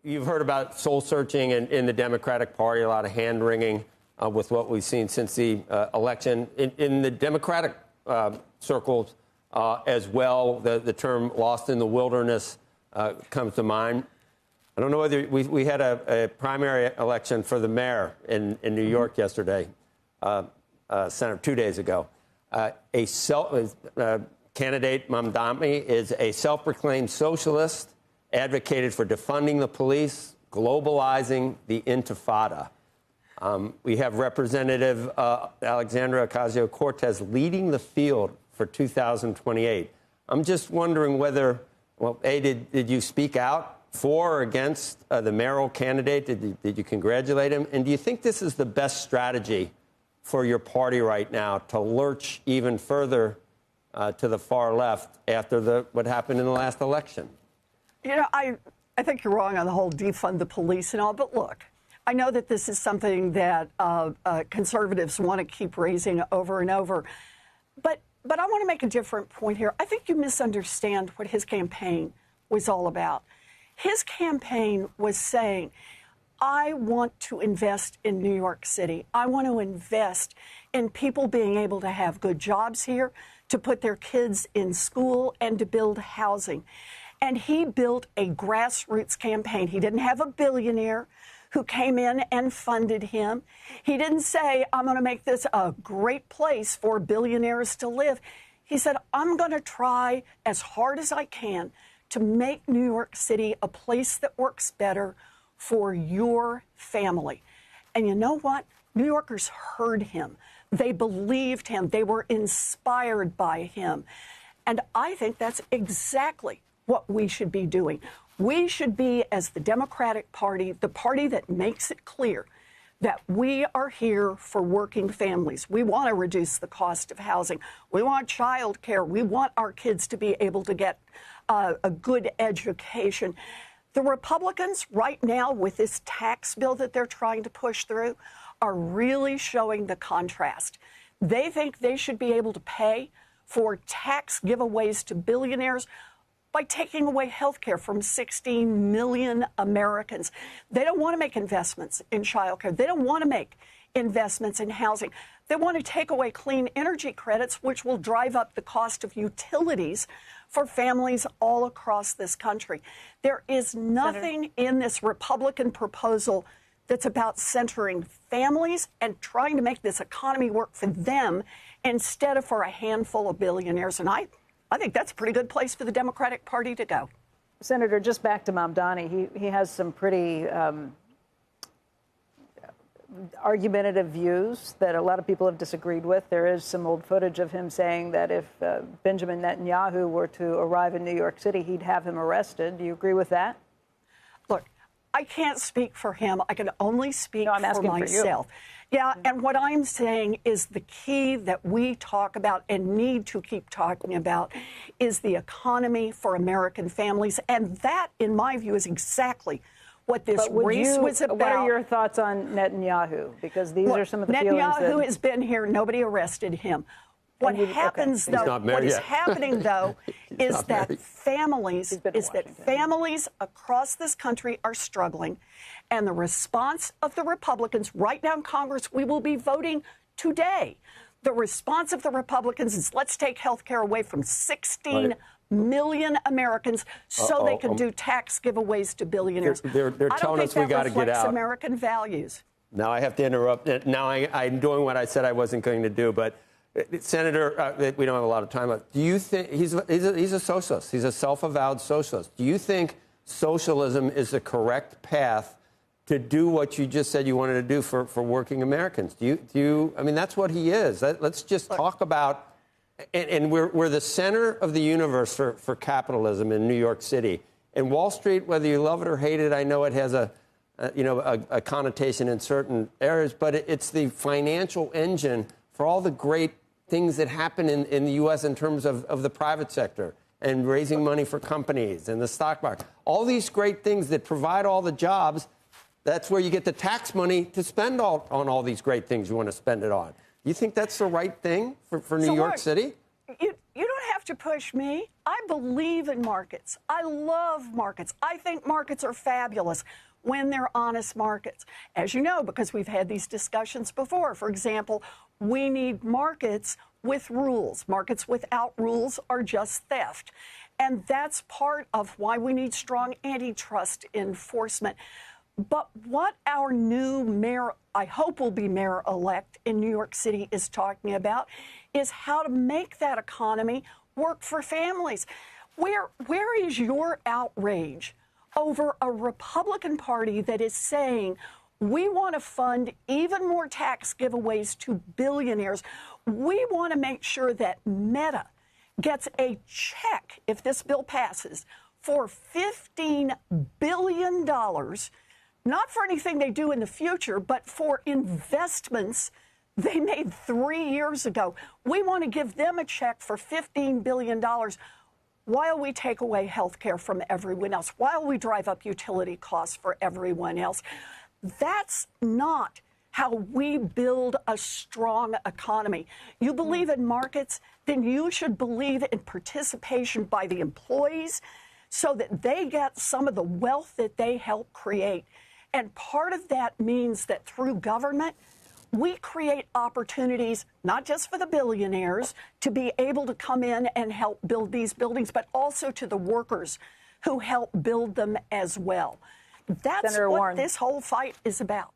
You've heard about soul searching in the Democratic Party, a lot of hand wringing with what we've seen since the election. In the Democratic circles as well, the term lost in the wilderness comes to mind. I don't know whether we had a primary election for the mayor in New York yesterday, Senator, 2 days ago. Candidate Mamdani is a self-proclaimed socialist, advocated for defunding the police, globalizing the intifada. We have Representative Alexandria Ocasio-Cortez leading the field for 2028. I'm just wondering whether, well, A, did you speak out for or against the mayoral candidate? Did you congratulate him? And do you think this is the best strategy for your party right now to lurch even further to the far left after what happened in the last election? You know, I think you're wrong on the whole defund the police and all, but look, I know that this is something that conservatives want to keep raising over and over, but I want to make a different point here. I think you misunderstand what his campaign was all about. His campaign was saying, I want to invest in New York City. I want to invest in people being able to have good jobs here, to put their kids in school, and to build housing. And he built a grassroots campaign. He didn't have a billionaire who came in and funded him. He didn't say, I'm going to make this a great place for billionaires to live. He said, I'm going to try as hard as I can to make New York City a place that works better for your family. And you know what? New Yorkers heard him. They believed him. They were inspired by him. And I think that's exactly what we should be doing. We should be, as the Democratic Party, the party that makes it clear that we are here for working families. We want to reduce the cost of housing. We want child care. We want our kids to be able to get a good education. The Republicans right now, with this tax bill that they're trying to push through, are really showing the contrast. They think they should be able to pay for tax giveaways to billionaires by taking away health care from 16 million Americans. They don't want to make investments in child care. They don't want to make investments in housing. They want to take away clean energy credits, which will drive up the cost of utilities for families all across this country. There is nothing in this Republican proposal that's about centering families and trying to make this economy work for them instead of for a handful of billionaires. And I think that's a pretty good place for the Democratic Party to go. Senator, just back to Mamdani, he has some pretty argumentative views that a lot of people have disagreed with. There is some old footage of him saying that if Benjamin Netanyahu were to arrive in New York City, he'd have him arrested. Do you agree with that? Look, I can't speak for him. I can only speak for myself. Yeah, and what I'm saying is the key that we talk about and need to keep talking about is the economy for American families. And that, in my view, is exactly what this race was about. What are your thoughts on Netanyahu? Because these are some of the feelings that... Netanyahu has been here. Nobody arrested him. What happens, though, what is happening, though, is that families across this country are struggling. And the response of the Republicans right now in Congress, we will be voting today. The response of the Republicans is let's take health care away from 16 million Americans so they can do tax giveaways to billionaires. They're telling us we got to get out. American values. Now I have to interrupt. Now I'm doing what I said I wasn't going to do, but Senator, we don't have a lot of time left. Do you think he's a socialist? He's a self-avowed socialist. Do you think socialism is the correct path to do what you just said you wanted to do for working Americans? Do you? I mean, that's what he is. Let's just talk about. And we're the center of the universe for capitalism in New York City. And Wall Street, whether you love it or hate it, I know it has a connotation in certain areas, but it's the financial engine for all the great things that happen in the U.S. in terms of the private sector and raising money for companies and the stock market. All these great things that provide all the jobs, that's where you get the tax money to spend on all these great things you want to spend it on. You think that's the right thing for New York City? You don't have to push me. I believe in markets. I love markets. I think markets are fabulous when they're honest markets. As you know, because we've had these discussions before. For example, we need markets with rules. Markets without rules are just theft. And that's part of why we need strong antitrust enforcement. But what our new mayor, I hope will be mayor-elect in New York City, is talking about is how to make that economy work for families. Where is your outrage over a Republican Party that is saying we want to fund even more tax giveaways to billionaires? We want to make sure that Meta gets a check, if this bill passes, for $15 billion, not for anything they do in the future, but for investments they made 3 years ago. We want to give them a check for $15 billion while we take away health care from everyone else, while we drive up utility costs for everyone else. That's not how we build a strong economy. You believe in markets, then you should believe in participation by the employees so that they get some of the wealth that they help create. And part of that means that through government, we create opportunities, not just for the billionaires to be able to come in and help build these buildings, but also to the workers who help build them as well. That's Senator what Warren, this whole fight is about.